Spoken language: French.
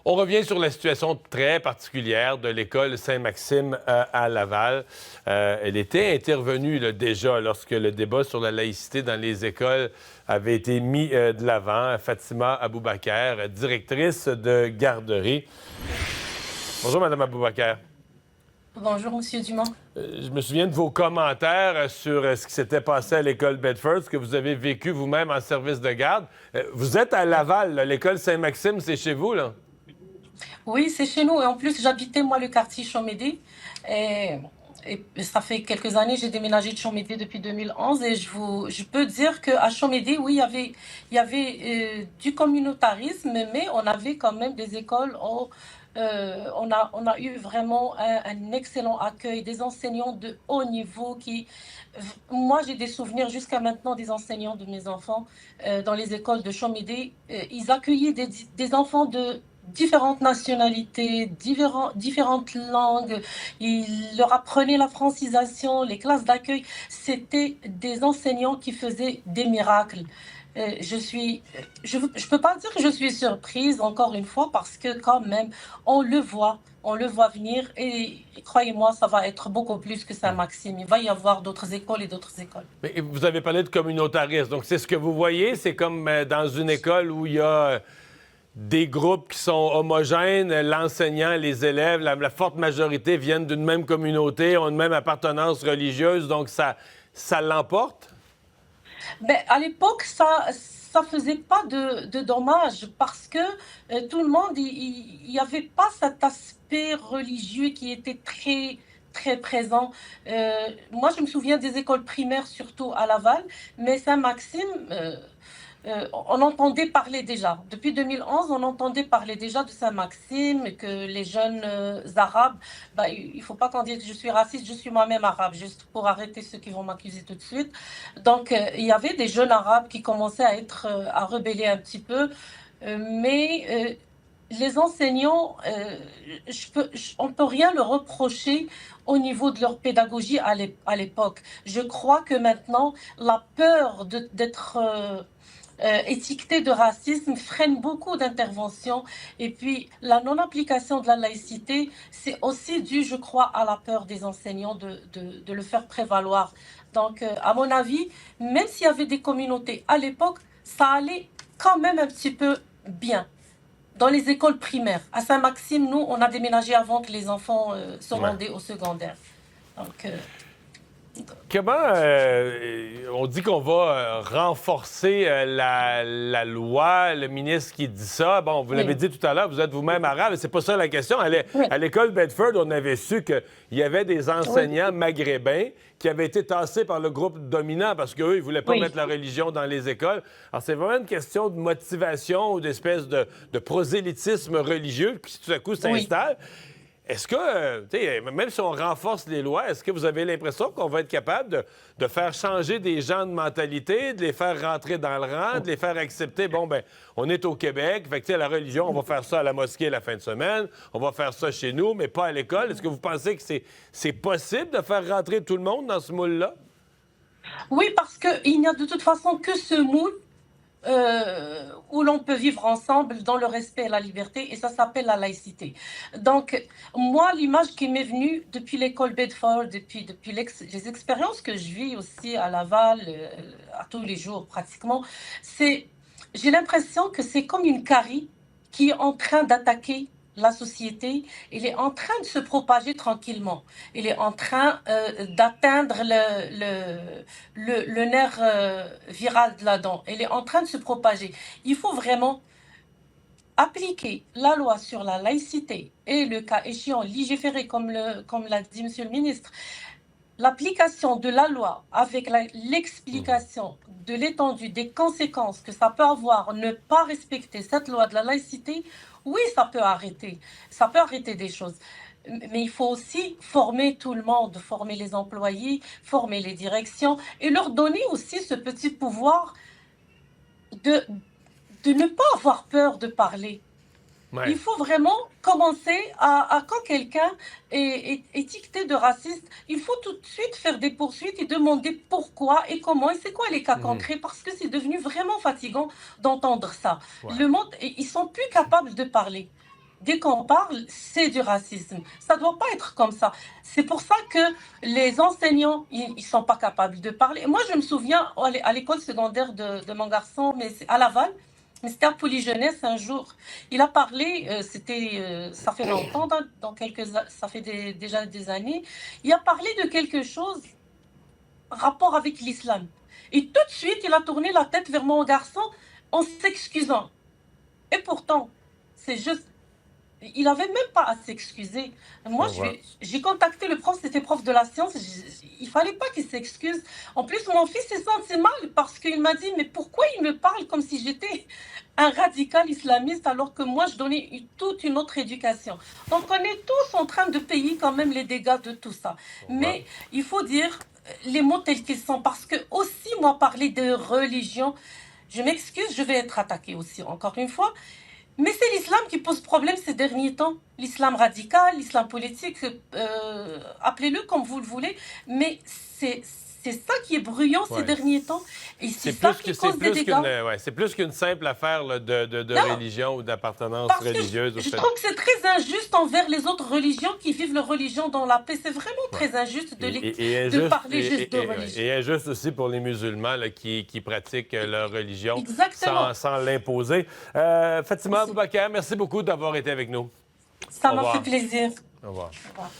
On revient sur la situation très particulière de l'école Saint-Maxime à Laval. Elle était intervenue là, déjà lorsque le débat sur la laïcité dans les écoles avait été mis de l'avant. Fatima Aboubakar, directrice de garderie. Bonjour, Mme Aboubakar. Bonjour, Monsieur Dumont. Je me souviens de vos commentaires sur ce qui s'était passé à l'école Bedford, ce que vous avez vécu vous-même en service de garde. Vous êtes à Laval, là. L'école Saint-Maxime, c'est chez vous, là? Oui, c'est chez nous. Et en plus, j'habitais, moi, le quartier Chaumédé. Et, et ça fait quelques années, j'ai déménagé de Chaumédé depuis 2011. Et je peux dire qu'à Chaumédé, oui, il y avait du communautarisme, mais on avait quand même des écoles où on a eu vraiment un excellent accueil, des enseignants de haut niveau qui... Moi, j'ai des souvenirs jusqu'à maintenant des enseignants de mes enfants dans les écoles de Chaumédé. Ils accueillaient des enfants de différentes nationalités, différentes langues. Ils leur apprenaient la francisation, les classes d'accueil. C'était des enseignants qui faisaient des miracles. Je peux pas dire que je suis surprise encore une fois parce que quand même on le voit venir et croyez-moi, ça va être beaucoup plus que Saint-Maxime. Il va y avoir d'autres écoles et d'autres écoles. Mais vous avez parlé de communautarisme, donc c'est ce que vous voyez, c'est comme dans une école où il y a des groupes qui sont homogènes, l'enseignant, les élèves, la forte majorité viennent d'une même communauté, ont une même appartenance religieuse, donc ça l'emporte? Ben, à l'époque, ça faisait pas de dommages parce que tout le monde, il y avait pas cet aspect religieux qui était très très présent. Moi, je me souviens des écoles primaires, surtout à Laval, mais Saint-Maxime, on entendait parler déjà. Depuis 2011, on entendait parler déjà de Saint-Maxime, que les jeunes arabes, bah, il ne faut pas qu'on dise que je suis raciste, je suis moi-même arabe, juste pour arrêter ceux qui vont m'accuser tout de suite. Donc, il y avait des jeunes arabes qui commençaient à rebeller un petit peu, mais les enseignants, on ne peut rien leur reprocher au niveau de leur pédagogie à l'époque. Je crois que maintenant, la peur d'être étiqueté de racisme freine beaucoup d'interventions. Et puis, la non-application de la laïcité, c'est aussi dû, je crois, à la peur des enseignants de le faire prévaloir. Donc, à mon avis, même s'il y avait des communautés à l'époque, ça allait quand même un petit peu bien. Dans les écoles primaires. À Saint-Maxime, nous, on a déménagé avant que les enfants se Ouais. rendaient au secondaire. Donc, Comment on dit qu'on va renforcer la loi, le ministre qui dit ça. Bon, vous l'avez oui, dit tout à l'heure, vous êtes vous-même arabe, mais c'est pas ça la question. oui, À l'école Bedford, on avait su qu'il y avait des oui, enseignants maghrébins qui avaient été tassés par le groupe dominant parce qu'eux, ils voulaient pas mettre oui. la religion dans les écoles. Alors, c'est vraiment une question de motivation ou d'espèce de prosélytisme religieux qui, tout à coup, Oui. s'installe. Est-ce que, tu sais, même si on renforce les lois, est-ce que vous avez l'impression qu'on va être capable de faire changer des gens de mentalité, de les faire rentrer dans le rang, de les faire accepter, bon, ben, on est au Québec, fait que, tu sais, la religion, on va faire ça à la mosquée la fin de semaine, on va faire ça chez nous, mais pas à l'école. Est-ce que vous pensez que c'est possible de faire rentrer tout le monde dans ce moule-là? Oui, parce qu'il n'y a de toute façon que ce moule où l'on peut vivre ensemble dans le respect et la liberté, et ça s'appelle la laïcité. Donc, moi, l'image qui m'est venue depuis l'école Bedford, depuis les expériences que je vis aussi à Laval, à tous les jours pratiquement, c'est, j'ai l'impression que c'est comme une carie qui est en train d'attaquer la société. Il est en train de se propager tranquillement. Il est en train d'atteindre le nerf viral de la dent. Il est en train de se propager. Il faut vraiment appliquer la loi sur la laïcité et le cas échéant légiférer comme l'a dit Monsieur le ministre. L'application de la loi avec l'explication de l'étendue des conséquences que ça peut avoir ne pas respecter cette loi de la laïcité, oui, ça peut arrêter des choses. Mais il faut aussi former tout le monde, former les employés, former les directions et leur donner aussi ce petit pouvoir de, de ne pas avoir peur de parler. Il Ouais. faut vraiment commencer quand quelqu'un est étiqueté de raciste, il faut tout de suite faire des poursuites et demander pourquoi et comment et c'est quoi les cas Mhm. concrets parce que c'est devenu vraiment fatigant d'entendre ça. Ouais. Le monde, ils sont plus capables de parler. dès qu'on parle, c'est du racisme. Ça ne doit pas être comme ça. C'est pour ça que les enseignants, ils ne sont pas capables de parler. Moi, je me souviens, à l'école secondaire de mon garçon, mais à Laval, mais c'était à Polyjeunesse un jour. Il a parlé, ça fait longtemps, ça fait déjà des années. Il a parlé de quelque chose rapport avec l'islam. Et tout de suite, il a tourné la tête vers mon garçon en s'excusant. Et pourtant, c'est juste... Il n'avait même pas à s'excuser. Moi, j'ai contacté le prof, c'était prof de la science. Il fallait pas qu'il s'excuse. En plus, mon fils s'est senti mal parce qu'il m'a dit, mais pourquoi il me parle comme si j'étais un radical islamiste alors que moi, je donnais toute une autre éducation. Donc, on est tous en train de payer quand même les dégâts de tout ça. Mais il faut dire les mots tels qu'ils sont parce que aussi, moi, parler de religion, je m'excuse, je vais être attaquée aussi, encore une fois. Mais c'est l'islam qui pose problème ces derniers temps. L'islam radical, l'islam politique, appelez-le comme vous le voulez. Mais c'est ça qui est bruyant ces derniers temps. Et c'est ça qui cause des dégâts. C'est plus qu'une simple affaire là, de religion ou d'appartenance religieuse. Je trouve que c'est très injuste envers les autres religions qui vivent leur religion dans la paix. C'est vraiment très injuste de parler juste de religion. Et injuste aussi pour les musulmans là, qui pratiquent leur religion sans l'imposer. Fatima Boubacar, merci beaucoup d'avoir été avec nous. Ça m'a fait plaisir. Au revoir. Au revoir.